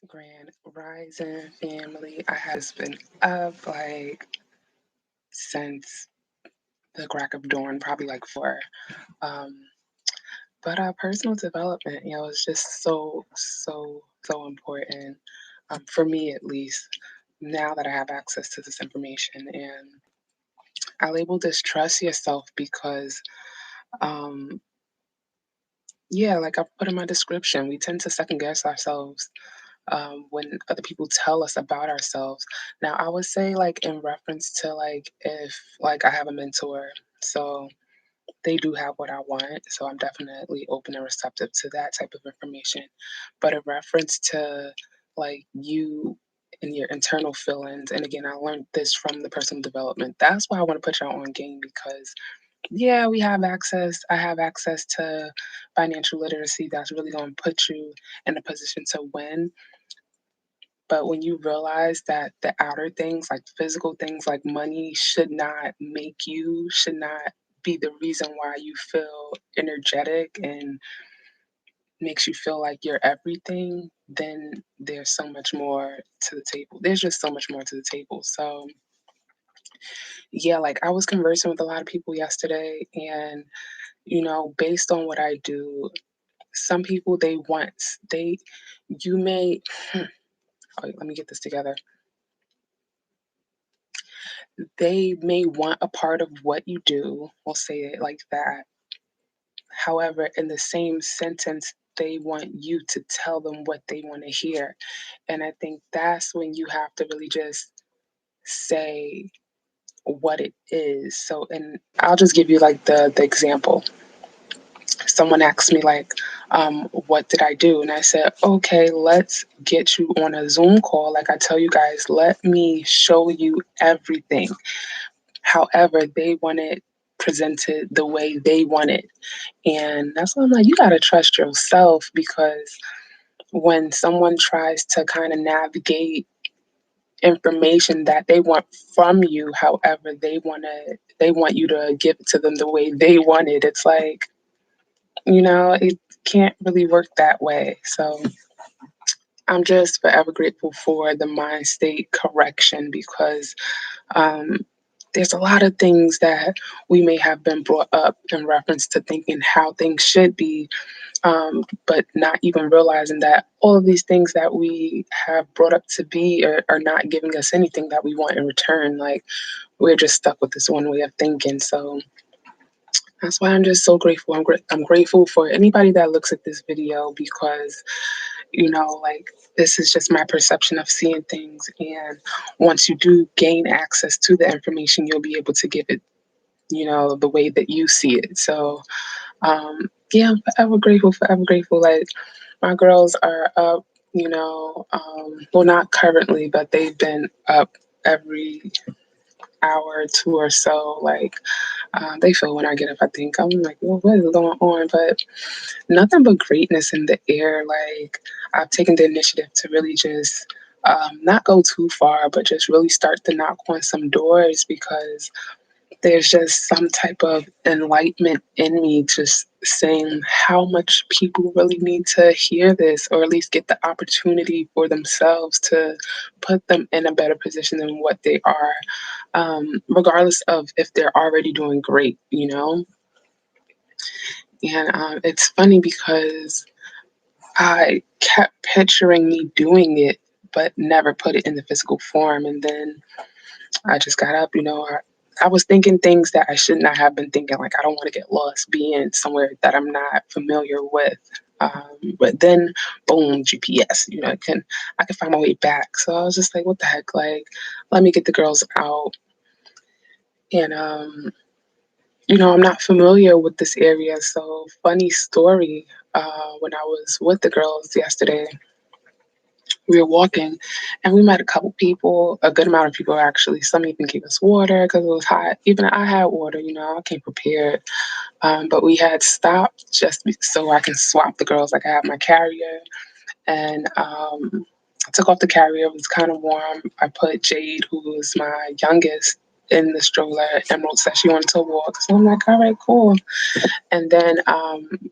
Grand Rising family. I has been up like since the crack of dawn, probably like four. Um, but personal development, is just so important for me at least. Now that I have access to this information, and I label this trust yourself because, um, yeah, like I put in my description, we tend to second guess ourselves when other people tell us about ourselves. Now, I would say, like, in reference to, like, if, like, I have a mentor, so they do have what I want. So I'm definitely open and receptive to that type of information. But in reference to, like, you and your internal feelings, and again, I learned this from the personal development. That's why I want to put y'all on game because yeah, we have access. I have access to financial literacy that's really going to put you in a position to win. But when you realize that the outer things, like physical things like money, should not be the reason why you feel energetic and makes you feel like you're everything, then there's so much more to the table. There's just so much more to the table. So, yeah, like I was conversing with a lot of people yesterday, and, based on what I do, some people, you may, wait, let me get this together. They may want a part of what you do, we'll say it like that. However, in the same sentence, they want you to tell them what they want to hear. And I think that's when you have to really just say what it is. So, and I'll just give you like the example. Someone asked me like, what did I do? And I said, okay, let's get you on a Zoom call. Like I tell you guys, let me show you everything. However, they want it presented the way they want it. And that's why I'm like, you got to trust yourself because when someone tries to kind of navigate information that they want from you, however, they want you to give it to them the way they want it. It's like, it can't really work that way. So I'm just forever grateful for the mind state correction because um, there's a lot of things that we may have been brought up in reference to thinking how things should be, but not even realizing that all of these things that we have brought up to be are not giving us anything that we want in return. Like we're just stuck with this one way of thinking. So that's why I'm just so grateful. I'm grateful for anybody that looks at this video because like this is just my perception of seeing things. And once you do gain access to the information, you'll be able to give it, the way that you see it. So, yeah, I'm forever grateful, forever grateful. Like my girls are up, well, not currently, but they've been up every hour or two or so. Like, they feel when I get up, I think I'm like, well, what is going on? But nothing but greatness in the air. Like I've taken the initiative to really just not go too far, but just really start to knock on some doors because there's just some type of enlightenment in me just saying how much people really need to hear this or at least get the opportunity for themselves to put them in a better position than what they are, regardless of if they're already doing great. And it's funny because I kept picturing me doing it, but never put it in the physical form. And then I just got up, I was thinking things that I should not have been thinking. Like, I don't want to get lost being somewhere that I'm not familiar with. But then, boom, GPS, I can find my way back. So I was just like, what the heck? Like, let me get the girls out. And, I'm not familiar with this area. So, funny story, when I was with the girls yesterday, we were walking and we met a couple people, a good amount of people actually. Some even gave us water because it was hot. Even I had water, I came prepared. But we had stopped just so I can swap the girls. Like I had my carrier and I took off the carrier. It was kind of warm. I put Jade, who was my youngest, in the stroller. Emerald said she wanted to walk. So I'm like, all right, cool. And then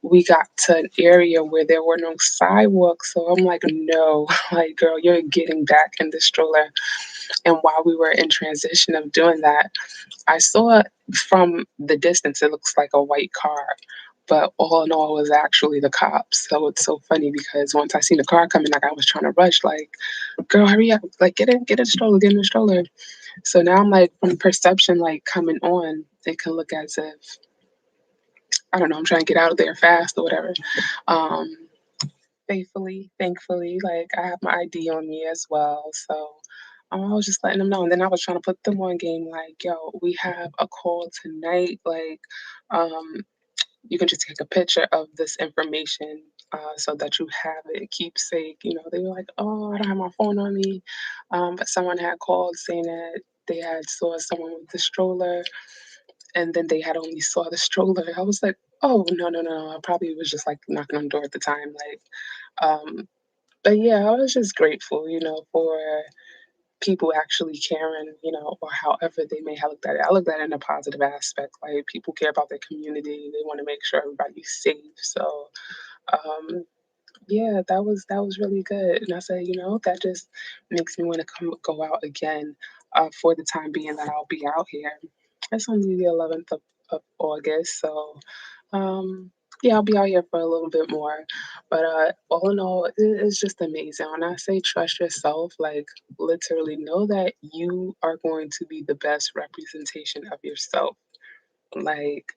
we got to an area where there were no sidewalks. So I'm like, no, like, girl, you're getting back in the stroller. And while we were in transition of doing that, I saw from the distance, it looks like a white car. But all in all, it was actually the cops. So it's so funny because once I seen the car coming, like I was trying to rush, like, girl, hurry up, like get in the stroller, get in the stroller. So now I'm like, from perception, like coming on, it can look as if, I don't know, I'm trying to get out of there fast or whatever. Um, thankfully, like I have my ID on me as well. So I was just letting them know. And then I was trying to put them on game, like, yo, we have a call tonight. Like, um, you can just take a picture of this information so that you have it keepsake. You know, they were like, oh, I don't have my phone on me. But someone had called saying that they had saw someone with the stroller and then they had only saw the stroller. I was like, oh, no. I probably was just like knocking on the door at the time. Like, but yeah, I was just grateful, for people actually caring, or however they may have looked at it. I looked at it in a positive aspect. Like people care about their community. They want to make sure everybody's safe. So um, yeah, that was really good. And I said, that just makes me want to come go out again for the time being that I'll be out here. It's only the 11th of August, so um, yeah, I'll be out here for a little bit more. But all in all, it's just amazing. When I say trust yourself, like literally know that you are going to be the best representation of yourself. Like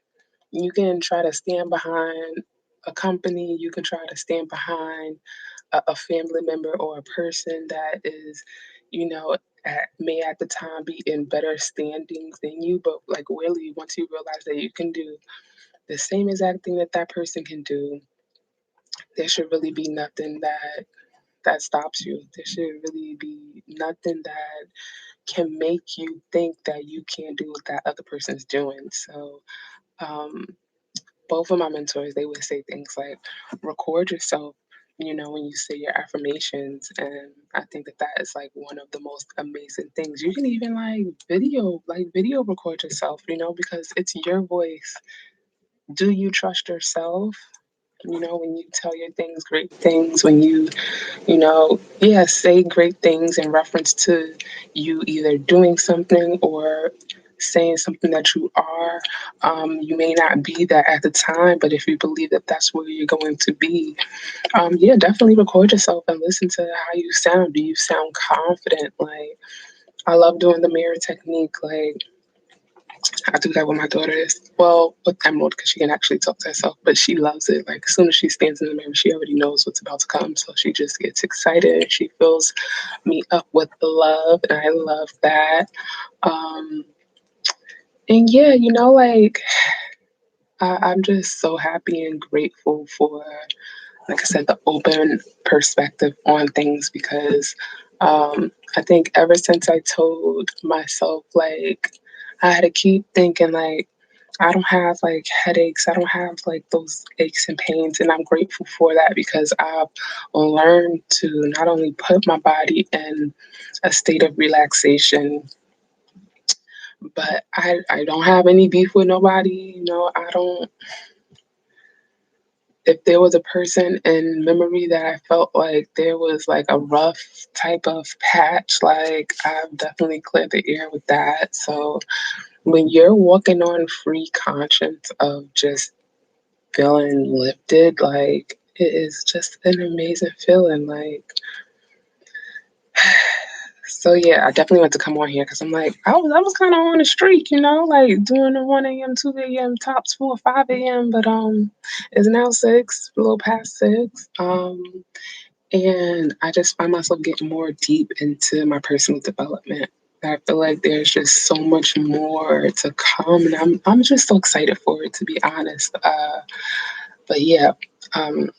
you can try to stand behind a company, you can try to stand behind a family member or a person that is, you know, may at the time be in better standings than you, but like really, once you realize that you can do the same exact thing that that person can do, there should really be nothing that stops you. There should really be nothing that can make you think that you can't do what that other person's doing. So, um, both of my mentors, they would say things like, record yourself, when you say your affirmations. And I think that that is like one of the most amazing things. You can even video record yourself, because it's your voice. Do you trust yourself? When you tell your things, great things, when yeah, say great things in reference to you either doing something or saying something that you are. You may not be that at the time, but if you believe that that's where you're going to be, yeah, definitely record yourself and listen to how you sound. Do you sound confident? Like, I love doing the mirror technique. Like, I do that with my daughters. Well, with Emerald, because she can actually talk to herself, but she loves it. Like, as soon as she stands in the mirror, she already knows what's about to come. So she just gets excited. She fills me up with love, and I love that. Um, and yeah, like, I'm just so happy and grateful for, like I said, the open perspective on things because I think ever since I told myself, like, I had to keep thinking, like, I don't have like headaches. I don't have like those aches and pains. And I'm grateful for that because I've learned to not only put my body in a state of relaxation, but I don't have any beef with nobody. I don't, if there was a person in memory that I felt like there was like a rough type of patch, like I've definitely cleared the air with that. So when you're walking on free conscience of just feeling lifted, like it is just an amazing feeling. Like, so yeah, I definitely want to come on here because I'm like, I was kind of on a streak, like doing the 1 a.m., 2 a.m., tops 4, 5 a.m., but it's now 6, a little past 6. And I just find myself getting more deep into my personal development. I feel like there's just so much more to come, and I'm just so excited for it, to be honest. But yeah, um,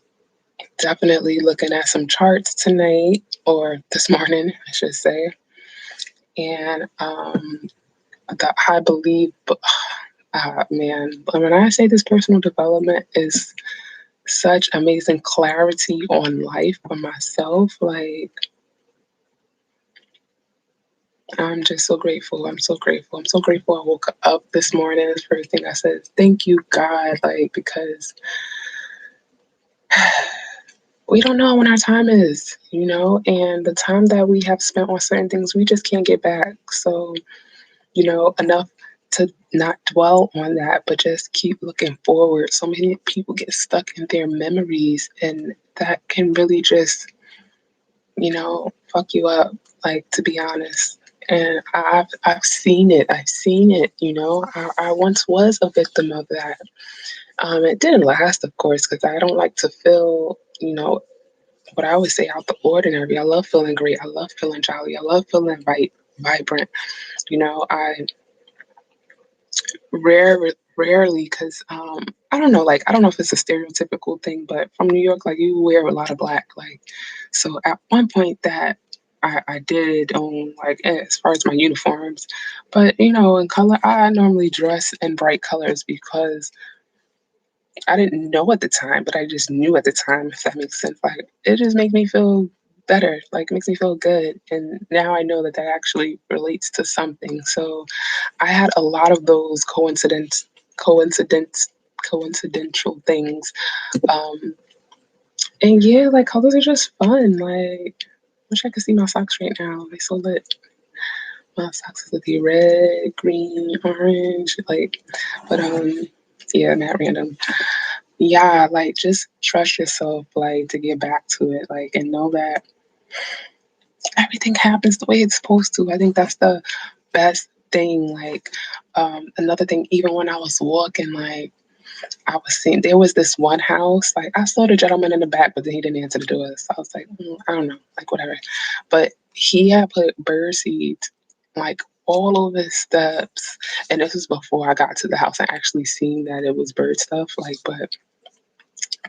definitely looking at some charts tonight or this morning, I should say. And I believe, man, when I say this personal development is such amazing clarity on life for myself, like I'm just so grateful. I'm so grateful. I'm so grateful I woke up this morning. The first thing I said, thank you, God, like, because we don't know when our time is, and the time that we have spent on certain things, we just can't get back. So, enough to not dwell on that, but just keep looking forward. So many people get stuck in their memories, and that can really just, fuck you up, like, to be honest. And I've seen it. I've seen it. I once was a victim of that. It didn't last, of course, because I don't like to feel, what I always say, out the ordinary. I love feeling great. I love feeling jolly. I love feeling vibrant. I rarely, because I don't know, like, I don't know if it's a stereotypical thing, but from New York, like, you wear a lot of black, like, so at one point that I did own, like, as far as my uniforms, but in color, I normally dress in bright colors because I didn't know at the time, but I just knew at the time, if that makes sense. Like, it just makes me feel better, like, it makes me feel good, and now I know that that actually relates to something. So I had a lot of those coincidence, coincidental things. Um, and yeah, like, colors are just fun. Like, wish I could see my socks right now. They so lit. My socks is looking red, green, orange, like, but yeah, not random. Yeah, like, just trust yourself, like, to get back to it, like, and know that everything happens the way it's supposed to. I think that's the best thing. Like, another thing, even when I was walking, like, I was seeing there was this one house. Like, I saw the gentleman in the back, but then he didn't answer the door. So I was like, I don't know, like, whatever. But he had put bird seeds, like, all over the steps. And this was before I got to the house and actually seen that it was bird stuff. Like, but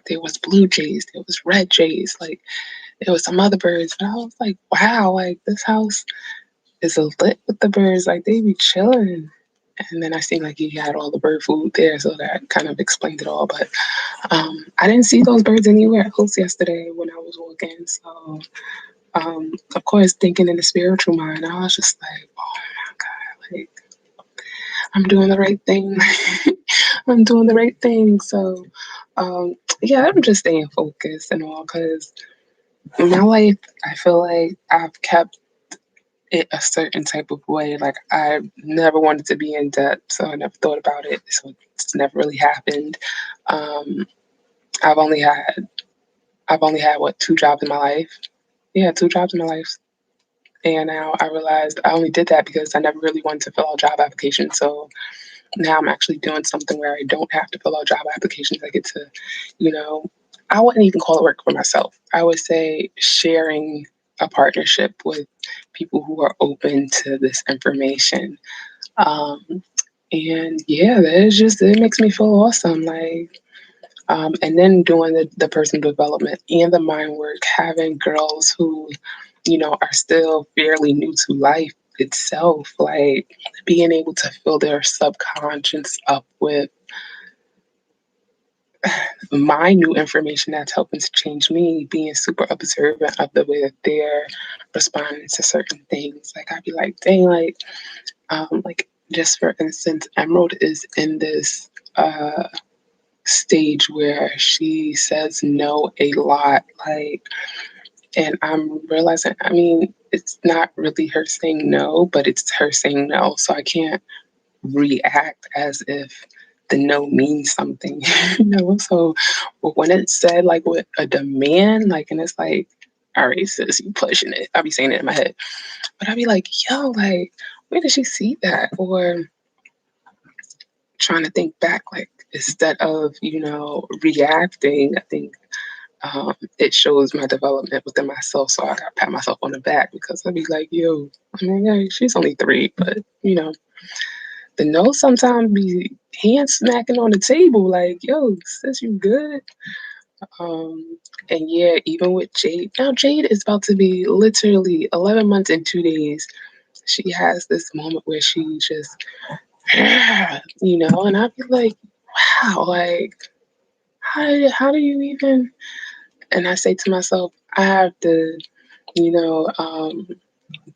there was blue jays, there was red jays, like, there was some other birds. But I was like, wow, like, this house is lit with the birds. Like, they be chilling. And then I seen, like, he had all the bird food there, so that kind of explained it all. But I didn't see those birds anywhere else yesterday when I was walking. So, of course, thinking in the spiritual mind, I was just like, oh my God, like, I'm doing the right thing. I'm doing the right thing. So, yeah, I'm just staying focused and all, because in my life, I feel like I've kept it a certain type of way. Like, I never wanted to be in debt, so I never thought about it. So it's never really happened. Um, I've only had what, 2 jobs in my life. Yeah, 2 jobs in my life. And now I realized I only did that because I never really wanted to fill out job applications. So now I'm actually doing something where I don't have to fill out job applications. I get to, you know, I wouldn't even call it work for myself. I would say sharing a partnership with people who are open to this information. Um, and yeah, that is just, it makes me feel awesome. Like, and then doing the personal development and the mind work, having girls who, are still fairly new to life itself, like, being able to fill their subconscious up with my new information that's helping to change me, being super observant of the way that they're responding to certain things. Like, I'd be like, dang, like, just for instance, Emerald is in this stage where she says no a lot, like, and I'm realizing, I mean, it's not really her saying no, but it's her saying no. So I can't react as if the no means something, So, but when it's said, like, with a demand, like, and it's like, all right, sis, you pushing it. I'll be saying it in my head, but I'll be like, yo, like, where did she see that? Or trying to think back, like, instead of, reacting, I think it shows my development within myself. So I got to pat myself on the back, because I'd be like, yo, I mean, yeah, she's only 3, but, the no sometimes be hand smacking on the table, like, yo, sis, you good? Um, and yeah, even with Jade, now Jade is about to be literally 11 months and 2 days. She has this moment where she just, and I'd be like, wow, like, how do you even? And I say to myself, I have to, you know, um,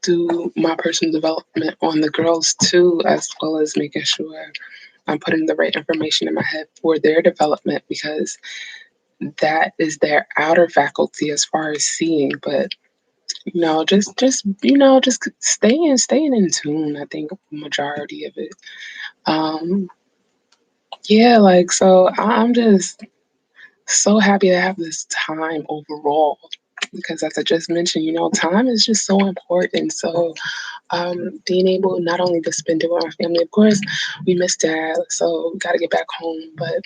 do my personal development on the girls too, as well as making sure I'm putting the right information in my head for their development, because that is their outer faculty as far as seeing. But just staying in tune. I think majority of it. Um, yeah, like so, I'm just so happy to have this time overall, because as I just mentioned, time is just so important. So being able not only to spend it with my family, of course, we miss dad, so we got to get back home. But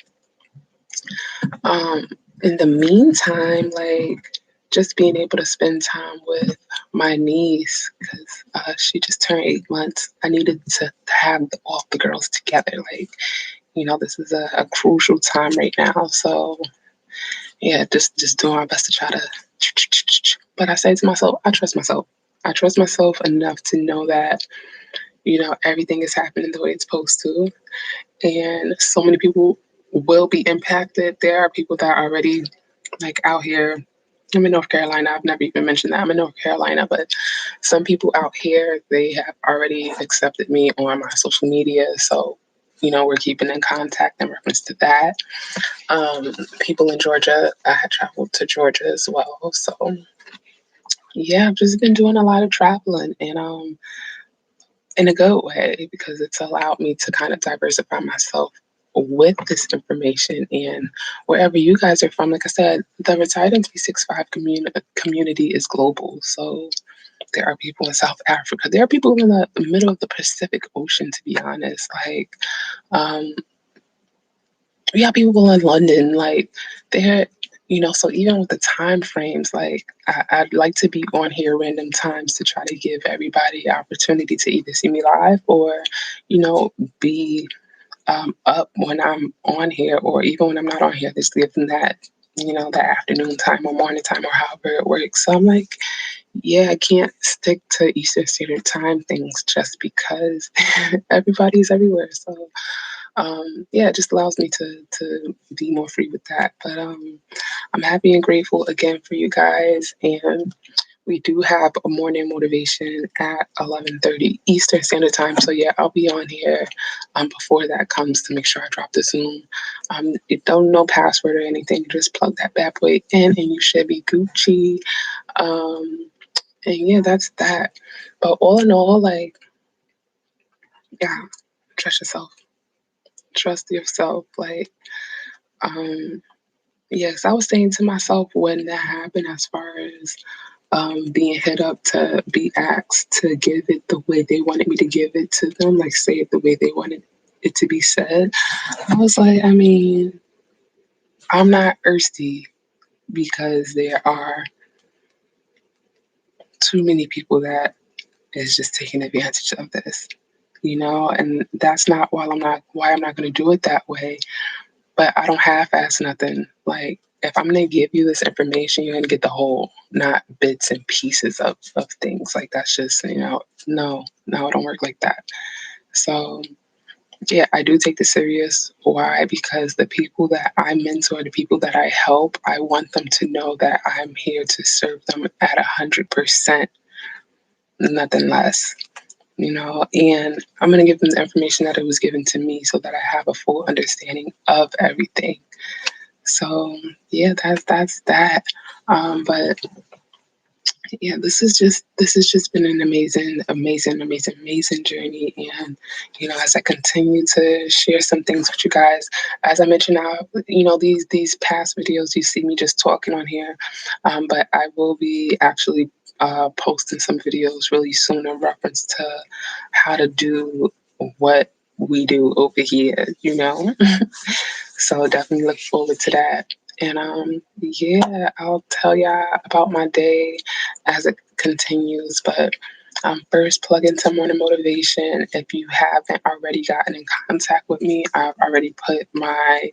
um, in the meantime, like just being able to spend time with my niece, because she just turned 8 months. I needed to have all the girls together. Like, this is a crucial time right now. So yeah, just doing our best to try to. But I say to myself, I trust myself. I trust myself enough to know that everything is happening the way it's supposed to. And so many people will be impacted. There are people that are already like out here. I'm in North Carolina. I've never even mentioned that. I'm in North Carolina, but some people out here, they have already accepted me on my social media. So, we're keeping in contact in reference to that. People in Georgia, I had traveled to Georgia as well. So, yeah, I've just been doing a lot of traveling, and in a good way, because it's allowed me to kind of diversify myself with this information. And wherever you guys are from, like I said, the Retired in 365 community is global. So there are people in South Africa. There are people in the middle of the Pacific Ocean, to be honest. Like, um, we got people in London. Like, they're, so even with the time frames, like, I'd like to be on here random times to try to give everybody opportunity to either see me live or, be up when I'm on here, or even when I'm not on here, just give them that, that afternoon time or morning time or however it works. So I'm like, yeah, I can't stick to Eastern Standard Time things just because everybody's everywhere. So yeah, it just allows me to be more free with that. But I'm happy and grateful again for you guys, and we do have a morning motivation at 11:30 Eastern Standard Time. So yeah, I'll be on here before that comes to make sure I drop the Zoom. You don't know password or anything. Just plug that bad boy in, and you should be Gucci. And yeah, that's that. But all in all, like, yeah, trust yourself. Trust yourself. Like, yes, I was saying to myself when that happened, as far as being hit up to be asked to give it the way they wanted me to give it to them, like say it the way they wanted it to be said. I was like, I mean, I'm not thirsty, because there are too many people that is just taking advantage of this, and that's not why I'm not going to do it that way. But I don't half-ass nothing. Like, if I'm gonna give you this information, you're gonna get the whole, not bits and pieces of things. Like, that's just, no, it don't work like that. So yeah, I do take this serious. Why? Because the people that I mentor, the people that I help, I want them to know that I'm here to serve them at 100%, nothing less. And I'm going to give them the information that it was given to me, so that I have a full understanding of everything. So yeah, that's that. But yeah, this has just been an amazing journey. And as I continue to share some things with you guys, as I mentioned, these past videos, you see me just talking on here, but I will be actually posting some videos really soon in reference to how to do what we do over here. So definitely look forward to that. And yeah, I'll tell y'all about my day as it continues. But first, plug into Morning Motivation. If you haven't already gotten in contact with me, I've already put my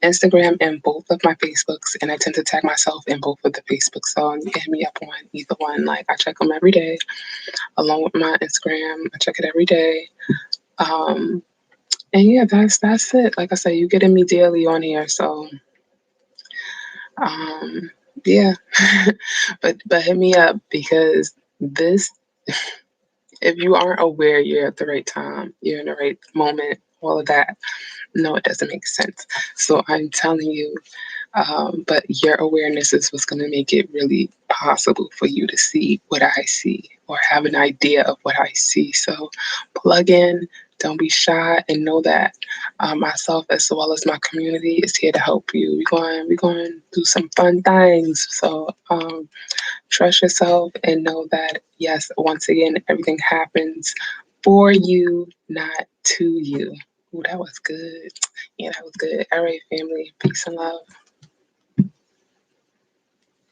Instagram and both of my Facebooks, and I tend to tag myself in both of the Facebooks. So you can hit me up on either one. Like, I check them every day, along with my Instagram. I check it every day. Um, and yeah, that's it. Like I said, you getting me daily on here, so um, yeah. But hit me up, because this If you aren't aware you're at the right time, you're in the right moment, all of that, no, it doesn't make sense. So I'm telling you, but your awareness is what's going to make it really possible for you to see what I see or have an idea of what I see. So plug in, don't be shy, and know that myself as well as my community is here to help you. We're going to do some fun things. So trust yourself and know that, yes, once again, everything happens for you, not to you. Ooh, that was good. Yeah, that was good. All right, family. Peace and love.